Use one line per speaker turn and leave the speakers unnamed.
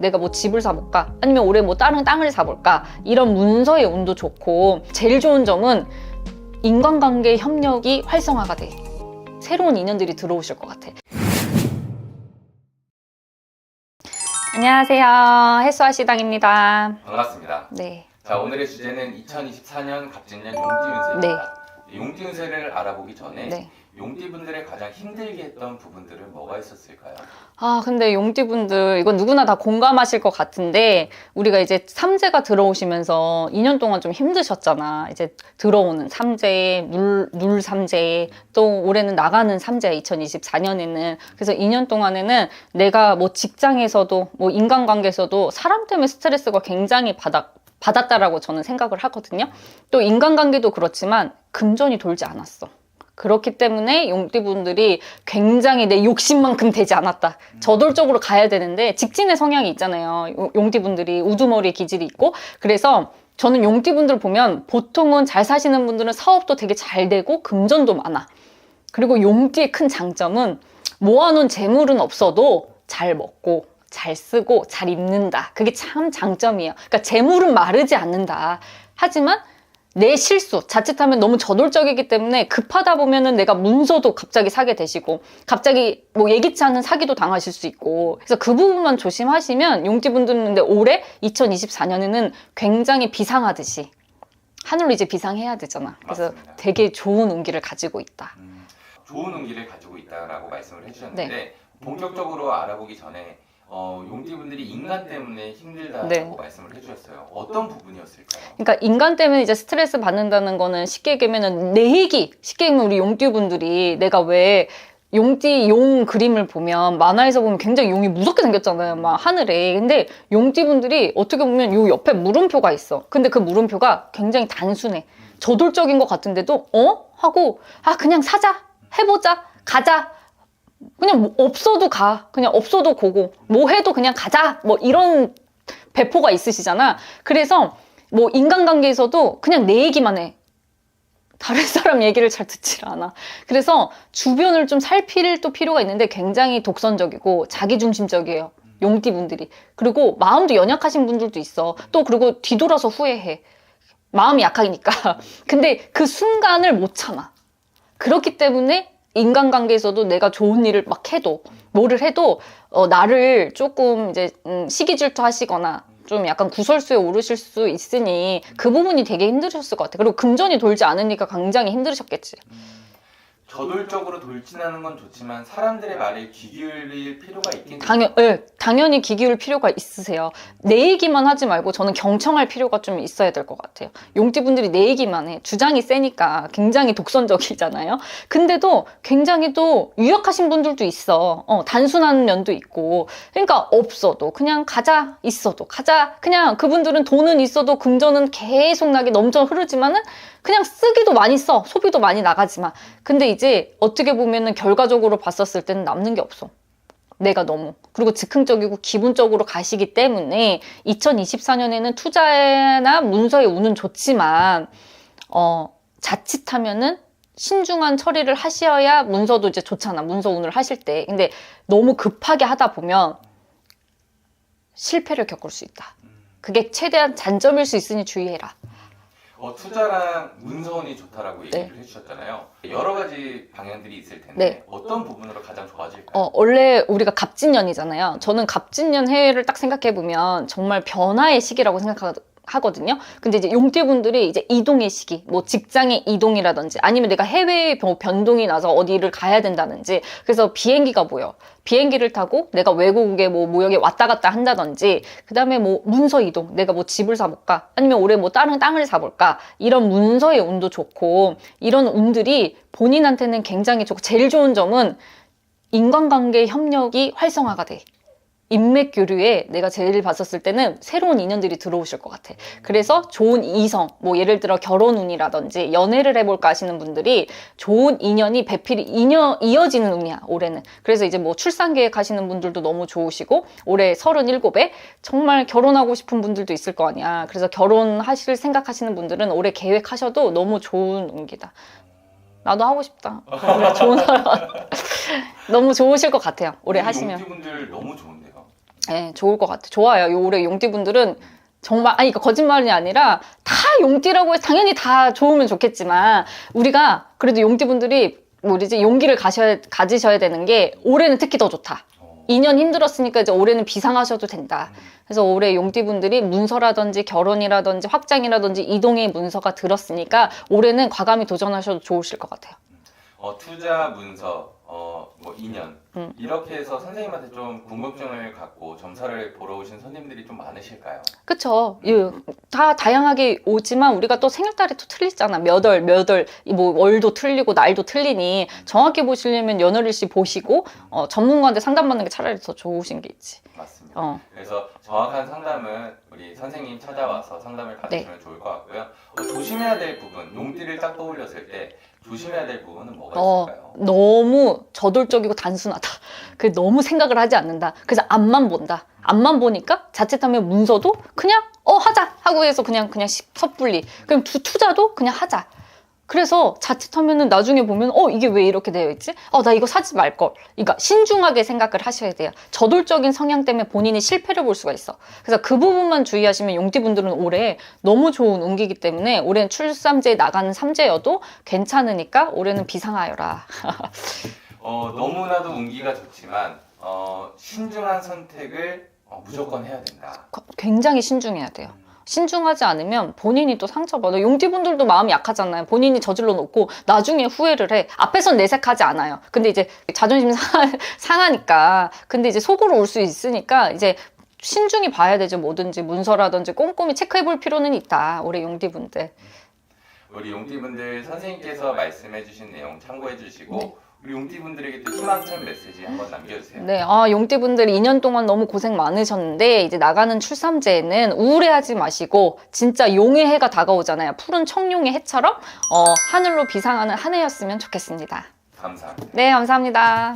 내가 뭐 집을 사볼까? 아니면 올해 뭐 다른 땅을 사볼까? 이런 문서의 운도 좋고, 제일 좋은 점은 인간관계 협력이 활성화가 돼. 새로운 인연들이 들어오실 것 같아. 안녕하세요. 햇수아시당입니다.
반갑습니다.
네.
자, 오늘의 주제는 2024년 갑진년 용띠운세입니다. 용띠운세를 알아보기 전에
네.
용띠분들의 가장 힘들게 했던 부분들은 뭐가 있었을까요?
근데 용띠분들, 이건 누구나 다 공감하실 것 같은데, 우리가 이제 삼재가 들어오시면서 2년 동안 좀 힘드셨잖아. 이제 들어오는 삼재, 눌 삼재, 또 올해는 나가는 삼재, 2024년에는. 그래서 2년 동안에는 내가 뭐 직장에서도, 뭐 인간관계에서도 사람 때문에 스트레스가 굉장히 받았다라고 저는 생각을 하거든요. 또 인간관계도 그렇지만 금전이 돌지 않았어. 그렇기 때문에 용띠분들이 굉장히 내 욕심만큼 되지 않았다. 저돌적으로 가야 되는데 직진의 성향이 있잖아요. 용띠분들이 우두머리 기질이 있고. 그래서 저는 용띠분들 보면 보통은 잘 사시는 분들은 사업도 되게 잘 되고 금전도 많아. 그리고 용띠의 큰 장점은 모아놓은 재물은 없어도 잘 먹고 잘 쓰고 잘 입는다. 그게 참 장점이에요. 그러니까 재물은 마르지 않는다. 하지만 내 실수, 자칫하면 너무 저돌적이기 때문에 급하다 보면은 내가 문서도 갑자기 사게 되시고, 갑자기 뭐 예기치 않은 사기도 당하실 수 있고, 그래서 그 부분만 조심하시면 용띠분들은 근데 올해 2024년에는 굉장히 비상하듯이 하늘로 이제 비상해야 되잖아. 그래서
맞습니다.
되게 좋은 운기를 가지고 있다.
좋은 운기를 가지고 있다라고 말씀을 해주셨는데
네.
본격적으로 알아보기 전에 용띠분들이 인간 때문에 힘들다고
네.
말씀을 해주셨어요. 어떤 부분이었을까요?
그러니까 인간 때문에 이제 스트레스 받는다는 거는 쉽게 얘기하면 내 얘기, 쉽게 얘기하면 우리 용띠분들이 내가 왜 용띠 용 그림을 보면 만화에서 보면 굉장히 용이 무섭게 생겼잖아요. 막 하늘에. 근데 용띠분들이 어떻게 보면 요 옆에 물음표가 있어. 근데 그 물음표가 굉장히 단순해. 저돌적인 것 같은데도 하고 그냥 사자, 해보자, 가자. 그냥 뭐 없어도 가. 그냥 없어도 고고. 뭐 해도 그냥 가자. 뭐 이런 배포가 있으시잖아. 그래서 뭐 인간관계에서도 그냥 내 얘기만 해. 다른 사람 얘기를 잘 듣질 않아. 그래서 주변을 좀 살필 또 필요가 있는데 굉장히 독선적이고 자기중심적이에요. 용띠분들이. 그리고 마음도 연약하신 분들도 있어. 또 그리고 뒤돌아서 후회해. 마음이 약하니까. 근데 그 순간을 못 참아. 그렇기 때문에 인간관계에서도 내가 좋은 일을 막 해도, 뭐를 해도, 나를 조금 이제, 시기 질투하시거나, 좀 약간 구설수에 오르실 수 있으니, 그 부분이 되게 힘드셨을 것 같아. 그리고 금전이 돌지 않으니까 굉장히 힘드셨겠지.
저돌적으로 돌진하는 건 좋지만 사람들의 말에 귀 기울일 필요가 있겠네요.
당연히 귀 기울 필요가 있으세요. 내 얘기만 하지 말고 저는 경청할 필요가 좀 있어야 될 것 같아요. 용띠분들이 내 얘기만 해. 주장이 세니까 굉장히 독선적이잖아요. 근데도 굉장히 또 유약하신 분들도 있어. 단순한 면도 있고. 그러니까 없어도 그냥 가자, 있어도 가자. 그냥 그분들은 돈은 있어도 금전은 계속 나게 넘쳐 흐르지만은 그냥 쓰기도 많이 써. 소비도 많이 나가지만. 근데 이제 어떻게 보면은 결과적으로 봤었을 때는 남는 게 없어. 내가 너무. 그리고 즉흥적이고 기분적으로 가시기 때문에 2024년에는 투자나 문서의 운은 좋지만 자칫하면은 신중한 처리를 하셔야 문서도 이제 좋잖아. 문서 운을 하실 때. 근데 너무 급하게 하다 보면 실패를 겪을 수 있다. 그게 최대한 잔점일 수 있으니 주의해라.
투자랑 문서운이 좋다라고 얘기를 해주셨잖아요. 여러 가지 방향들이 있을 텐데
네.
어떤 부분으로 가장 좋아질까요?
원래 우리가 갑진년이잖아요. 저는 갑진년 해를 딱 생각해보면 정말 변화의 시기라고 생각하거든요. 근데 이제 용띠분들이 이제 이동의 시기, 뭐 직장의 이동이라든지 아니면 내가 해외에 변동이 나서 어디를 가야 된다든지 그래서 비행기가 보여. 비행기를 타고 내가 외국에 뭐 무역에 왔다 갔다 한다든지 그 다음에 뭐 문서 이동, 내가 뭐 집을 사볼까 아니면 올해 뭐 다른 땅을 사볼까 이런 문서의 운도 좋고 이런 운들이 본인한테는 굉장히 좋고 제일 좋은 점은 인간관계 협력이 활성화가 돼. 인맥 교류에 내가 제일 봤었을 때는 새로운 인연들이 들어오실 것 같아. 그래서 좋은 이성, 뭐 예를 들어 결혼 운이라든지 연애를 해볼까 하시는 분들이 좋은 인연이 배필이 이어지는 운이야, 올해는. 그래서 이제 뭐 출산 계획 하시는 분들도 너무 좋으시고 올해 37에 정말 결혼하고 싶은 분들도 있을 거 아니야. 그래서 결혼하실 생각하시는 분들은 올해 계획하셔도 너무 좋은 운기다. 나도 하고 싶다. 좋은 사람. 너무 좋으실 것 같아요. 올해 하시면.
용띠분들 너무 좋은데요.
네, 좋을 것 같아. 좋아요. 올해 용띠분들은 정말, 아니, 그러니까 거짓말이 아니라 다 용띠라고 해서 당연히 다 좋으면 좋겠지만 우리가 그래도 용띠분들이 뭐지 용기를 가지셔야 되는 게 올해는 특히 더 좋다. 2년 힘들었으니까 이제 올해는 비상하셔도 된다. 그래서 올해 용띠분들이 문서라든지 결혼이라든지 확장이라든지 이동의 문서가 들었으니까 올해는 과감히 도전하셔도 좋으실 것 같아요.
투자 문서, 뭐 2년 이렇게 해서 선생님한테 좀 궁금증을 갖고 점사를 보러 오신 손님들이 좀 많으실까요?
그쵸. 다 다양하게 오지만 우리가 또 생일달이 또 틀리잖아. 몇 월, 뭐 월도 틀리고 날도 틀리니 정확히 보시려면 연월일시 보시고 전문가한테 상담받는 게 차라리 더 좋으신 게 있지.
맞습니다. 그래서 정확한 상담은 우리 선생님 찾아와서 상담을 받으시면 좋을 것 같고요. 조심해야 될 부분, 용띠를 딱 떠올렸을 때 조심해야 될 부분은 뭐가 있을까요?
너무 저돌적이고 단순하다. 그 너무 생각을 하지 않는다. 그래서 앞만 본다. 앞만 보니까 자칫하면 문서도 그냥 하자 하고 해서 그냥 섣불리. 그럼 투자도 그냥 하자. 그래서 자칫하면은 나중에 보면 이게 왜 이렇게 되어 있지? 나 이거 사지 말걸. 그러니까 신중하게 생각을 하셔야 돼요. 저돌적인 성향 때문에 본인이 실패를 볼 수가 있어. 그래서 그 부분만 주의하시면 용띠분들은 올해 너무 좋은 운기이기 때문에 올해는 출삼제에 나가는 삼재여도 괜찮으니까 올해는 비상하여라.
너무나도 운기가 좋지만 신중한 선택을 무조건 해야 된다.
굉장히 신중해야 돼요. 신중하지 않으면 본인이 또 상처받아. 용띠분들도 마음이 약하잖아요. 본인이 저질러 놓고 나중에 후회를 해. 앞에선 내색하지 않아요. 근데 이제 자존심 상하니까. 근데 이제 속으로 올 수 있으니까 이제 신중히 봐야 되죠. 뭐든지 문서라든지 꼼꼼히 체크해 볼 필요는 있다. 올해 용띠분들.
우리 용띠분들 선생님께서 말씀해 주신 내용 참고해 주시고 우리 용띠분들에게 또 희망찬 메시지 한번 남겨주세요.
네, 용띠분들 2년 동안 너무 고생 많으셨는데 이제 나가는 출삼제에는 우울해하지 마시고 진짜 용의 해가 다가오잖아요. 푸른 청룡의 해처럼 하늘로 비상하는 한 해였으면 좋겠습니다.
감사합니다.
네, 감사합니다.